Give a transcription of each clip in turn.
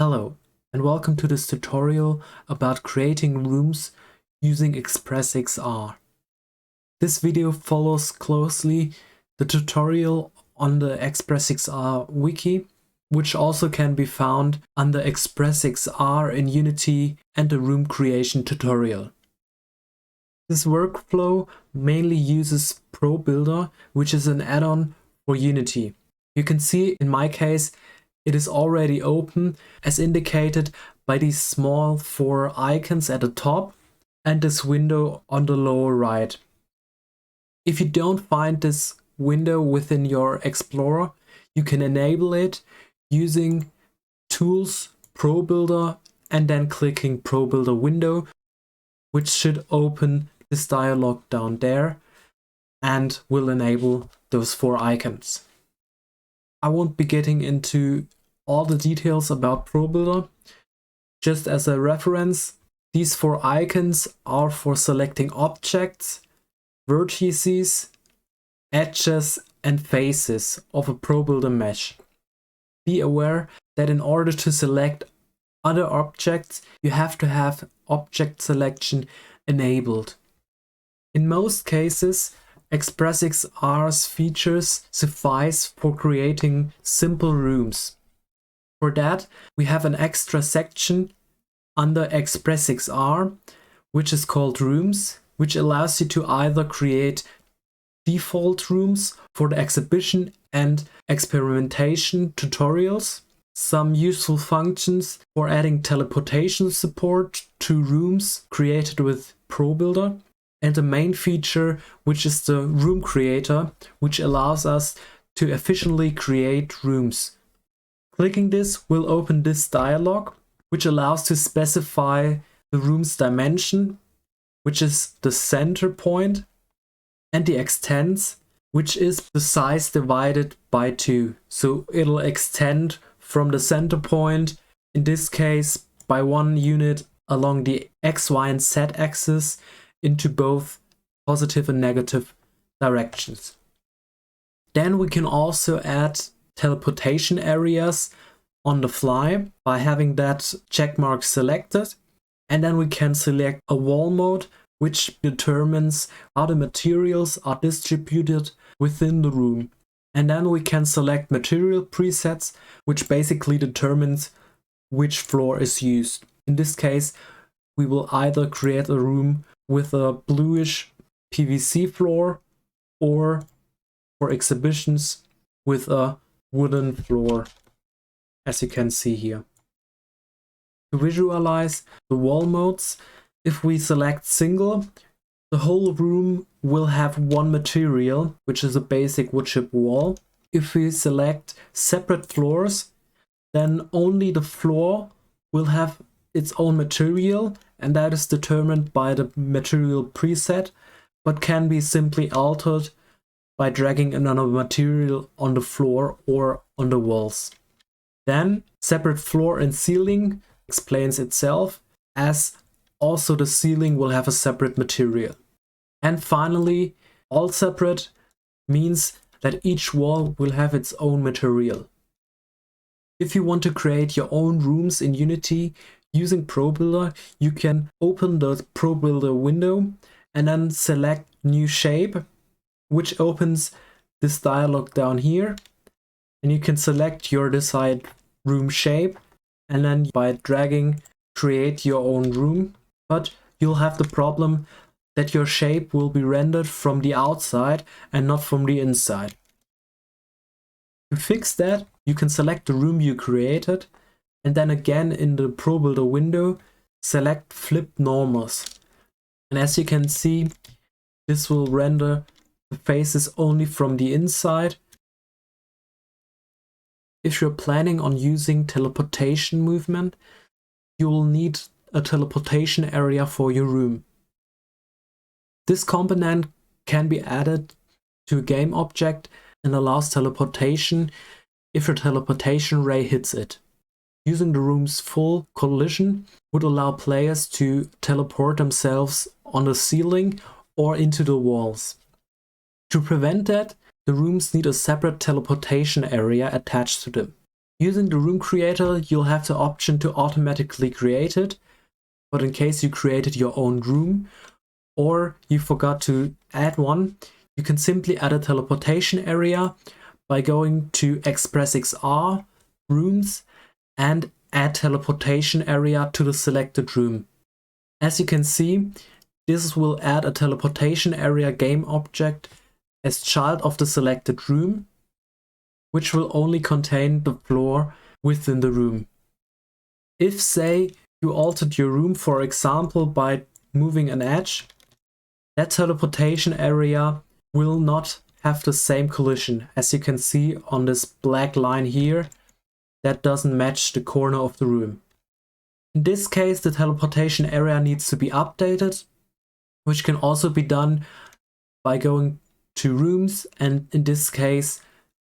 Hello, and welcome to this tutorial about creating rooms using ExPresS. This video follows closely the tutorial on the ExPresS wiki, which also can be found under ExPresS in Unity and the room creation tutorial. This workflow mainly uses ProBuilder, which is an add-on for Unity. You can see in my case it is already open, as indicated by these small 4 icons at the top and this window on the lower right. If you don't find this window within your Explorer, you can enable it using Tools, ProBuilder, and then clicking ProBuilder window, which should open this dialog down there and will enable those 4 icons. I won't be getting into all the details about ProBuilder. Just as a reference, these 4 icons are for selecting objects, vertices, edges, and faces of a ProBuilder mesh. Be aware that in order to select other objects, you have to have object selection enabled. In most cases, ExPresS's features suffice for creating simple rooms. For that, we have an extra section under ExPresS, which is called Rooms, which allows you to either create default rooms for the exhibition and experimentation tutorials, some useful functions for adding teleportation support to rooms created with ProBuilder, and the main feature, which is the RoomCreator, which allows us to efficiently create rooms. Clicking this will open this dialog, which allows to specify the room's dimension, which is the center point, and the extents, which is the size divided by 2. So it'll extend from the center point, in this case by 1 unit along the X, Y, and Z axis, into both positive and negative directions. Then we can also add teleportation areas on the fly by having that checkmark selected, and then we can select a wall mode, which determines how the materials are distributed within the room. And then we can select material presets, which basically determines which floor is used. In this case, we will either create a room with a bluish PVC floor, or for exhibitions with a wooden floor, as you can see here. To visualize the wall modes, if we select single, the whole room will have 1 material, which is a basic wood chip wall. If we select separate floors, then only the floor will have its own material, and that is determined by the material preset, but can be simply altered by dragging another material on the floor or on the walls. Then separate floor and ceiling explains itself, as also the ceiling will have a separate material. And finally, all separate means that each wall will have its own material. If you want to create your own rooms in Unity using ProBuilder, you can open the ProBuilder window and then select New Shape, which opens this dialog down here. And you can select your desired room shape, and then by dragging, create your own room. But you'll have the problem that your shape will be rendered from the outside and not from the inside. To fix that, you can select the room you created, and then again in the ProBuilder window, select Flip Normals. And as you can see, this will render the faces only from the inside. If you're planning on using teleportation movement, you will need a teleportation area for your room. This component can be added to a game object and allows teleportation if your teleportation ray hits it. Using the room's full collision would allow players to teleport themselves on the ceiling or into the walls. To prevent that, the rooms need a separate teleportation area attached to them. Using the room creator, you'll have the option to automatically create it, but in case you created your own room or you forgot to add one, you can simply add a teleportation area by going to ExPresS rooms and add teleportation area to the selected room. As you can see, this will add a teleportation area game object as child of the selected room, which will only contain the floor within the room. If, say, you altered your room, for example, by moving an edge, that teleportation area will not have the same collision. As you can see on this black line here, that doesn't match the corner of the room. In this case, the teleportation area needs to be updated, which can also be done by going to rooms and, in this case,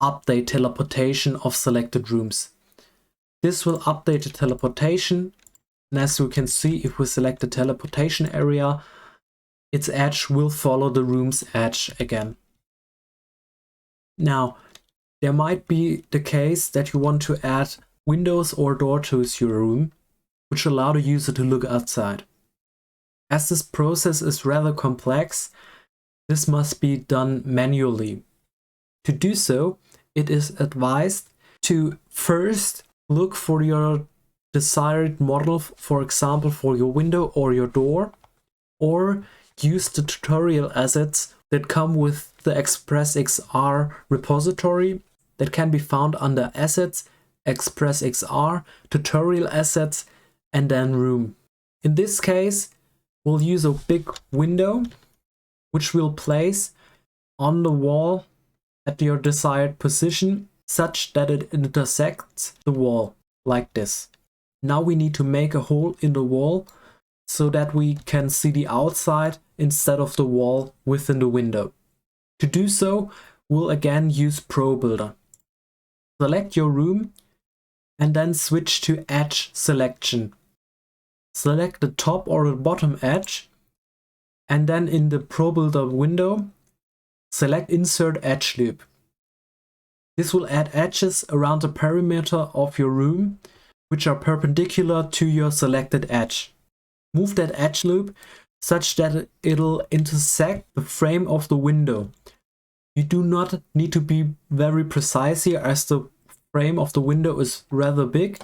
update teleportation of selected rooms. This will update the teleportation, and as you can see, if we select the teleportation area, its edge will follow the room's edge again. Now, there might be the case that you want to add windows or door to your room, which allow the user to look outside. As this process is rather complex, this must be done manually. To do so, it is advised to first look for your desired model, for example, for your window or your door, or use the tutorial assets that come with the ExPresS repository that can be found under Assets, ExPresS, Tutorial Assets, and then Room. In this case, we'll use a big window, which we'll place on the wall at your desired position, such that it intersects the wall, like this. Now we need to make a hole in the wall so that we can see the outside instead of the wall within the window. To do so, we'll again use ProBuilder. Select your room and then switch to Edge Selection. Select the top or the bottom edge, and then in the ProBuilder window, select Insert Edge Loop. This will add edges around the perimeter of your room, which are perpendicular to your selected edge. Move that edge loop such that it'll intersect the frame of the window. You do not need to be very precise here, as the frame of the window is rather big.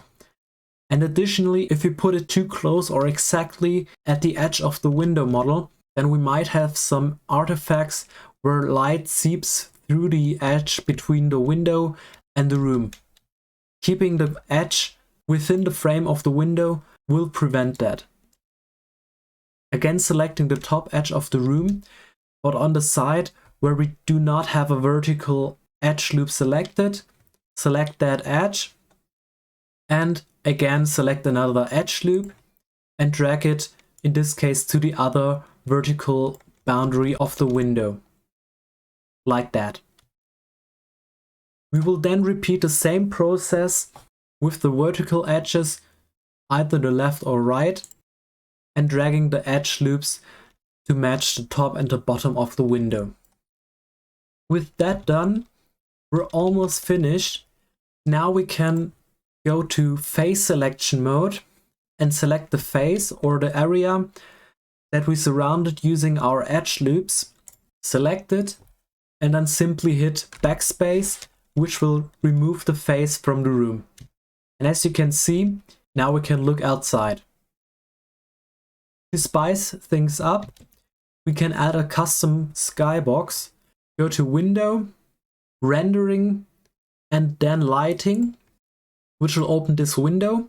And additionally, if you put it too close or exactly at the edge of the window model, then we might have some artifacts where light seeps through the edge between the window and the room. Keeping the edge within the frame of the window will prevent that. Again, selecting the top edge of the room, but on the side where we do not have a vertical edge loop selected, select that edge, and again select another edge loop and drag it, in this case, to the other vertical boundary of the window, like that. We will then repeat the same process with the vertical edges, either the left or right, and dragging the edge loops to match the top and the bottom of the window. With that done, we're almost finished. Now we can go to face selection mode and select the face or the area that we surrounded using our edge loops. Select it and then simply hit backspace, which will remove the face from the room. And as you can see, now we can look outside. To spice things up, we can add a custom skybox. Go to Window, Rendering, and then Lighting, which will open this window.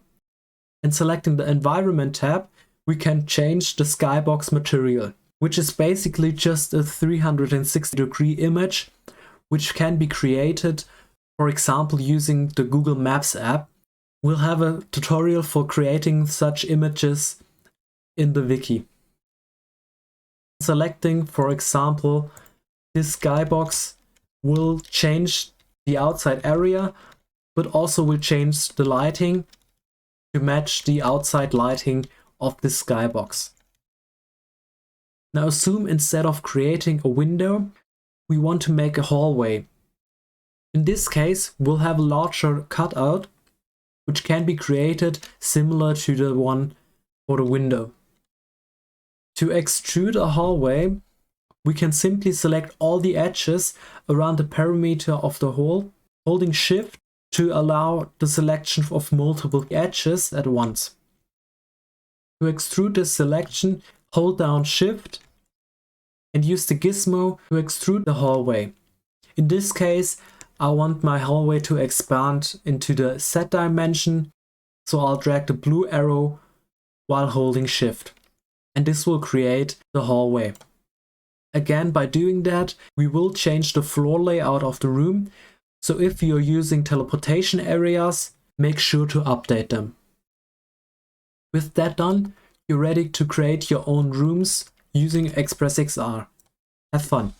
And selecting the Environment tab, we can change the skybox material, which is basically just a 360-degree image, which can be created, for example, using the Google Maps app. We'll have a tutorial for creating such images in the wiki. Selecting, for example, this skybox will change the outside area, but also will change the lighting to match the outside lighting of this skybox. Now assume instead of creating a window, we want to make a hallway. In this case, we'll have a larger cutout which can be created similar to the one for the window. To extrude a hallway, we can simply select all the edges around the perimeter of the hole, holding Shift to allow the selection of multiple edges at once. To extrude this selection, hold down Shift and use the gizmo to extrude the hallway. In this case, I want my hallway to expand into the Z dimension, so I'll drag the blue arrow while holding Shift. And this will create the hallway. Again, by doing that, we will change the floor layout of the room. So if you're using teleportation areas, make sure to update them. With that done, you're ready to create your own rooms using ExPresS XR. Have fun!